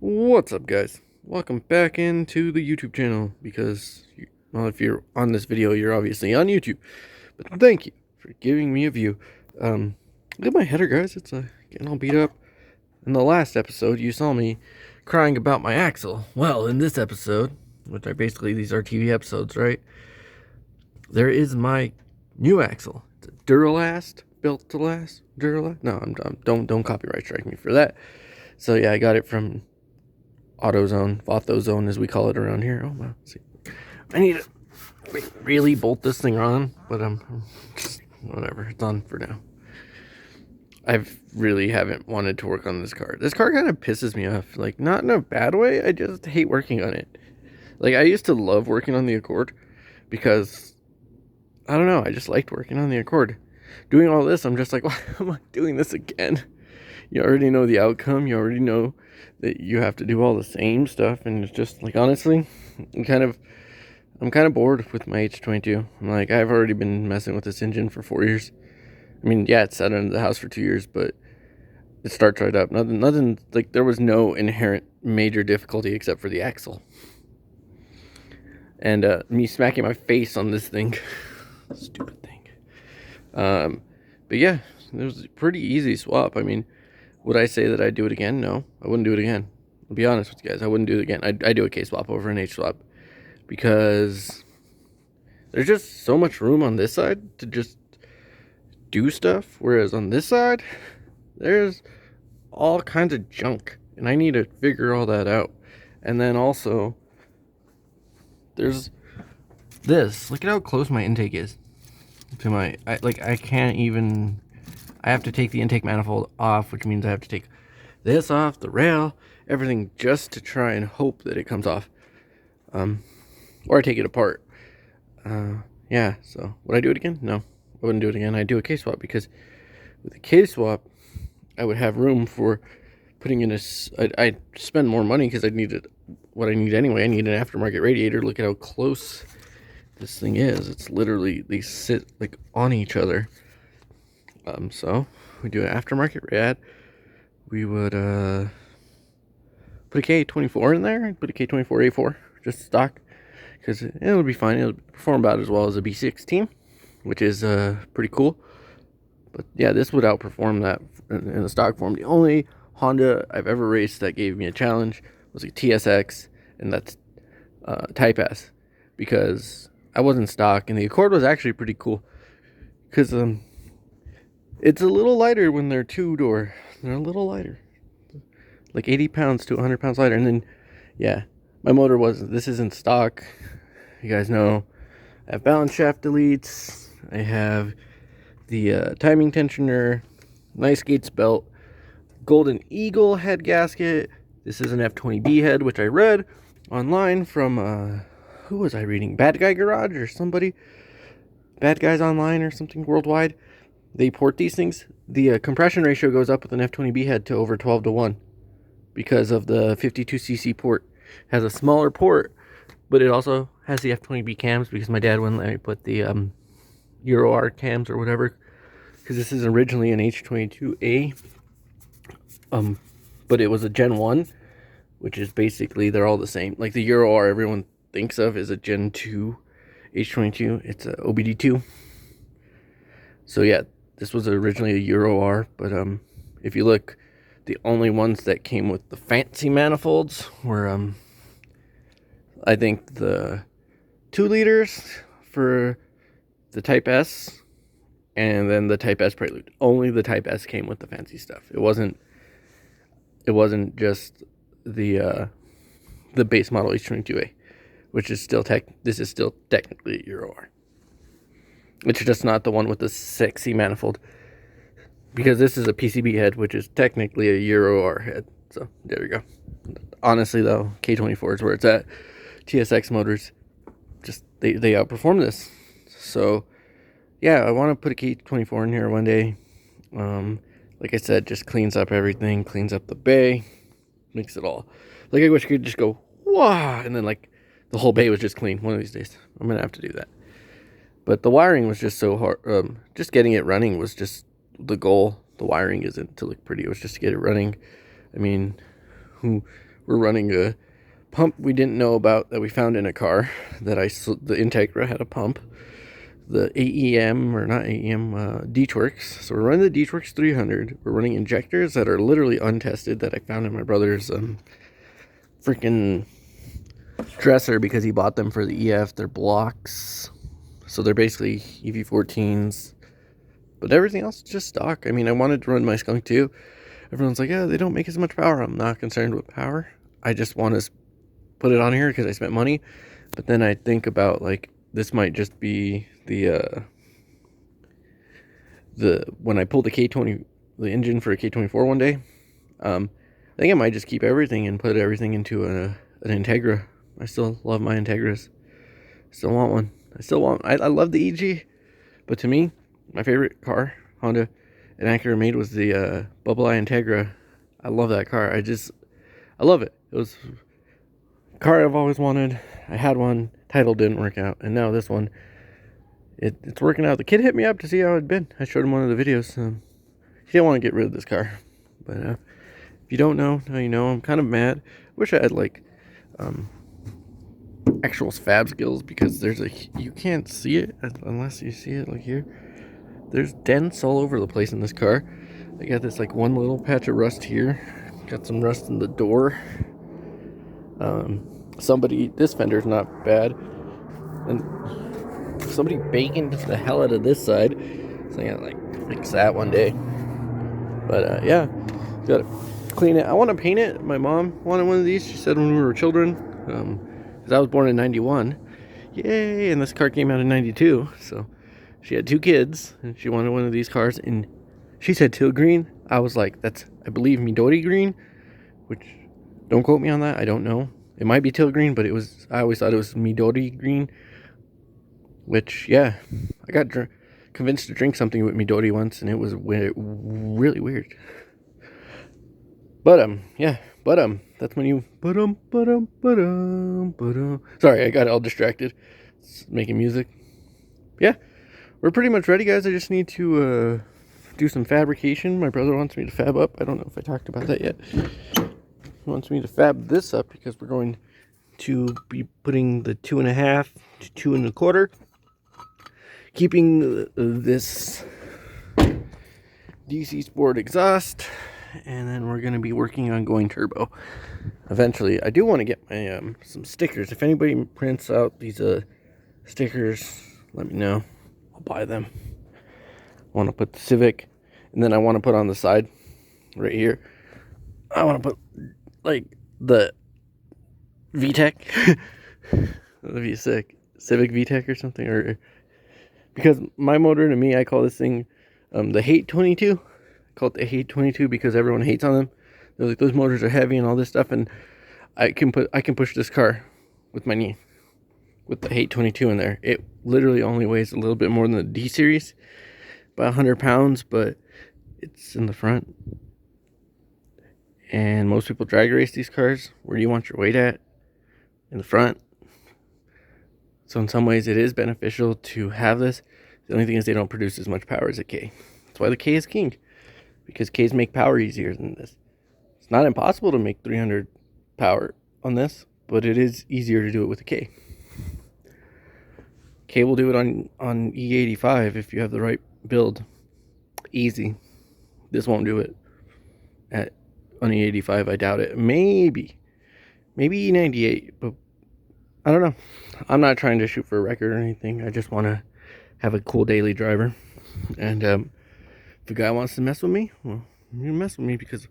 What's up, guys? Welcome back into the YouTube channel because, well, if you're on this video, you're obviously on YouTube. But thank you for giving me a view. Look at my header, guys. It's getting all beat up. In the last episode, you saw me crying about my axle. Well, in this episode, which are basically these are TV episodes, right? There is my new axle. It's a Duralast, built to last. Duralast? No, don't copyright strike me for that. So yeah, I got it from AutoZone, Vathozone as we call it around here. Oh wow, see, I need to really bolt this thing on, but just, whatever, it's on for now. I really haven't wanted to work on this car. This car kind of pisses me off, like not in a bad way. I just hate working on it. Like I used to love working on the Accord because I don't know, I just liked working on the Accord. Doing all this, I'm just like, why am I doing this again? You already know the outcome. You already know that you have to do all the same stuff, and it's just like, honestly, I'm kind of bored with my H22. I'm like, I've already been messing with this engine for 4 years. I mean, yeah, it sat under the house for 2 years, but it starts right up. Nothing like there was no inherent major difficulty except for the axle and me smacking my face on this thing. Stupid thing. But yeah, it was a pretty easy swap. I mean, would I say that I'd do it again? No, I wouldn't do it again. I'll be honest with you guys, I wouldn't do it again. I'd do a K swap over an H swap because there's just so much room on this side to just do stuff, whereas on this side, there's all kinds of junk, and I need to figure all that out. And then also, there's this. Look at how close my intake is to my. I can't even. I have to take the intake manifold off, which means I have to take this off, the rail, everything, just to try and hope that it comes off. Or I take it apart. Yeah, so would I do it again? No, I wouldn't do it again. I'd do a K swap because with a K swap, I would have room for putting in I'd spend more money because I needed what I need anyway. I need an aftermarket radiator. Look at how close this thing is. It's literally, they sit like on each other. So we do an aftermarket rad. We would put a K24 in there and put a K24A4 just stock because it would be fine. It'll perform about as well as a B16, which is pretty cool. But yeah, this would outperform that in the stock form. The only Honda I've ever raced that gave me a challenge was a TSX, and that's Type S, because I wasn't stock, and the Accord was actually pretty cool because it's a little lighter when they're two-door. They're a little lighter, like 80 pounds to 100 pounds lighter. And then, yeah, my motor this isn't stock. You guys know I have balance shaft deletes. I have the timing tensioner, nice Gates belt, Golden Eagle head gasket. This is an F20B head, which I read online from, who was I reading? Bad Guy Garage or somebody? Bad Guys Online or something worldwide. They port these things. The compression ratio goes up with an F20B head to over 12-1 because of the 52cc port. It has a smaller port, but it also has the F20B cams because my dad wouldn't let me put the Euro R cams or whatever, because this is originally an H22A, but it was a Gen 1, which is basically, they're all the same. Like the Euro R everyone thinks of is a Gen 2 H22. It's a OBD2. So yeah, this was originally a Euro R, but if you look, the only ones that came with the fancy manifolds were I think the 2 liters for the Type S, and then the Type S Prelude. Only the Type S came with the fancy stuff. It wasn't just the base model H22A, which is still this is still technically a Euro R. It's just not the one with the sexy manifold, because this is a PCB head, which is technically a Euro R head. So there we go. Honestly though, K24 is where it's at. TSX motors, just they outperform this. So yeah, I want to put a K24 in here one day. Like I said, just cleans up everything, cleans up the bay, makes it all. Like I wish I could just go, wow, and then like the whole bay was just clean one of these days. I'm gonna have to do that. But the wiring was just so hard. Just getting it running was just the goal. The wiring isn't to look pretty. It was just to get it running. I mean, we're we're running a pump we didn't know about that we found in a car the Integra had a pump, the AEM, or not AEM, D-Tworks. So we're running the D-Tworks 300. We're running injectors that are literally untested that I found in my brother's freaking dresser because he bought them for the EF. They're blocks, so they're basically EV14s, but everything else is just stock. I mean, I wanted to run my Skunk too. Everyone's like, yeah, they don't make as much power. I'm not concerned with power. I just want to put it on here because I spent money. But then I think about, like, this might just be the when I pull the K20, the engine for a K24 one day. I think I might just keep everything and put everything into an Integra. I still love my Integras. Still want one. I love the EG, but to me, my favorite car Honda and Acura made was the Bubble Eye Integra. I love that car. I love it. It was a car I've always wanted. I had one. Title didn't work out, and now this one, it's working out. The kid hit me up to see how it'd been. I showed him one of the videos. He didn't want to get rid of this car, but if you don't know, now you know. I'm kind of mad. Wish I had like actual fab skills, because you can't see it unless you see it like here. There's dents all over the place in this car. I got this like one little patch of rust here. Got some rust in the door. This fender's not bad. And somebody banged the hell out of this side. So I gotta like fix that one day. But yeah, gotta clean it. I want to paint it. My mom wanted one of these. She said when we were children. Because I was born in 91. Yay! And this car came out in 92. So she had 2 kids, and she wanted one of these cars. And she said teal green. I was like, that's, I believe, Midori green. Which, don't quote me on that. I don't know. It might be teal green, but I always thought it was Midori green. Which, yeah, I got convinced to drink something with Midori once, and it was really weird. But yeah. That's when you Sorry, I got all distracted. It's making music. Yeah, we're pretty much ready, guys. I just need to do some fabrication. My brother wants me to fab up. I don't know if I talked about that yet. He wants me to fab this up because we're going to be putting the 2.5 to 2.25, keeping this DC Sport exhaust. And then we're going to be working on going turbo eventually. I do want to get my some stickers. If anybody prints out these stickers, let me know. I'll buy them. I want to put the Civic, and then I want to put on the side right here, I want to put like the VTEC. That'd be sick. Civic VTEC or something, or because my motor, to me, I call this thing the Hate 22. Call it the Hate 22 because everyone hates on them. They're like, those motors are heavy and all this stuff, and I can push this car with my knee with the Hate 22 in there. It literally only weighs a little bit more than the D series, about 100 pounds, but it's in the front. And most people drag race these cars. Where do you want your weight at? In the front. So in some ways it is beneficial to have this. The only thing is they don't produce as much power as a K. That's why the K is king, because Ks make power easier than this. It's not impossible to make 300 power on this, but it is easier to do it with a K. K will do it on E85 if you have the right build. Easy. This won't do it on E85. I doubt it. Maybe E98, but I don't know. I'm not trying to shoot for a record or anything. I just want to have a cool daily driver. And if a guy wants to mess with me, well, you mess with me, because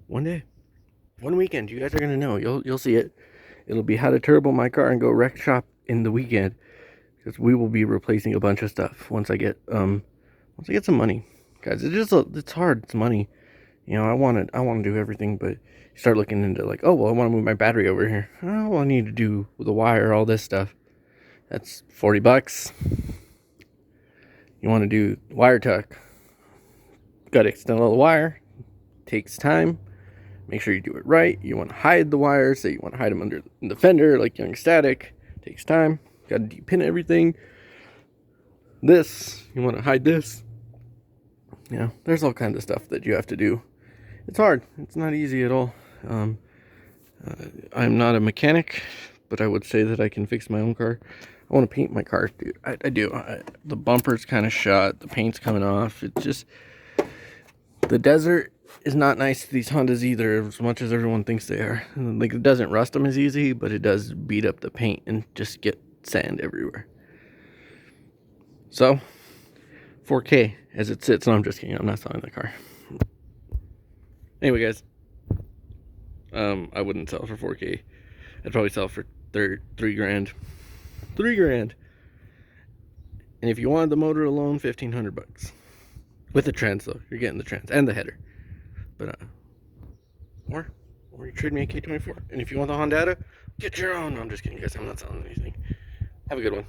one day, one weekend, you guys are gonna know. You'll see it. It'll be how to turbo my car and go wreck shop in the weekend, because we will be replacing a bunch of stuff once I get some money, guys. It's hard. It's money. You know, I want to do everything, but you start looking into like, oh, well, I want to move my battery over here. Oh, well, I need to do the wire, all this stuff. That's $40. You want to do wire tuck. Got to extend all the wire. Takes time. Make sure you do it right. You want to hide the wires. Say you want to hide them under the fender like Young Static. Takes time. Got to depin everything. This, you want to hide this. You know, there's all kinds of stuff that you have to do. It's hard. It's not easy at all. I'm not a mechanic, but I would say that I can fix my own car. I want to paint my car, dude. I do. The bumper's kind of shot. The paint's coming off. It's just... The desert is not nice to these Hondas either, as much as everyone thinks they are. Like, it doesn't rust them as easy, but it does beat up the paint and just get sand everywhere. So, 4K as it sits. No, I'm just kidding. I'm not selling the car. Anyway, guys. I wouldn't sell it for 4K. I'd probably sell it for $3 grand. $3 grand. And if you wanted the motor alone, $1,500. With the trans though. You're getting the trans and the header. But or you trade me a K24. And if you want the Honda, get your own. No, I'm just kidding, guys. I'm not selling anything. Have a good one.